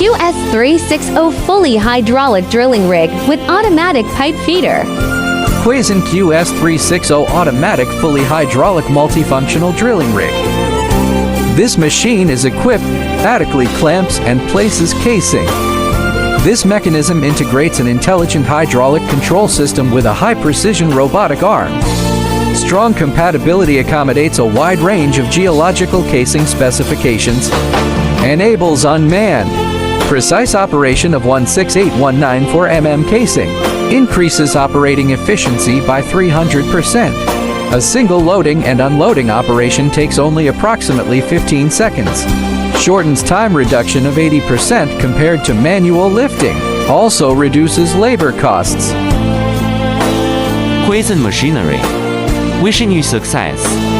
QS360 fully hydraulic drilling rig with automatic pipe feeder. Quaison QS360 automatic fully hydraulic multifunctional drilling rig. This machine is equipped automatically clamps and places casing. This mechanism integrates an intelligent hydraulic control system with a high-precision robotic arm. Strong compatibility accommodates a wide range of geological casing specifications, enables unmanned, precise operation of 168-194 mm casing, increases operating efficiency by 300%. A single loading and unloading operation takes only approximately 15 seconds. Shortens time reduction of 80% compared to manual lifting. Also reduces labor costs. Quaison Machinery. Wishing you success.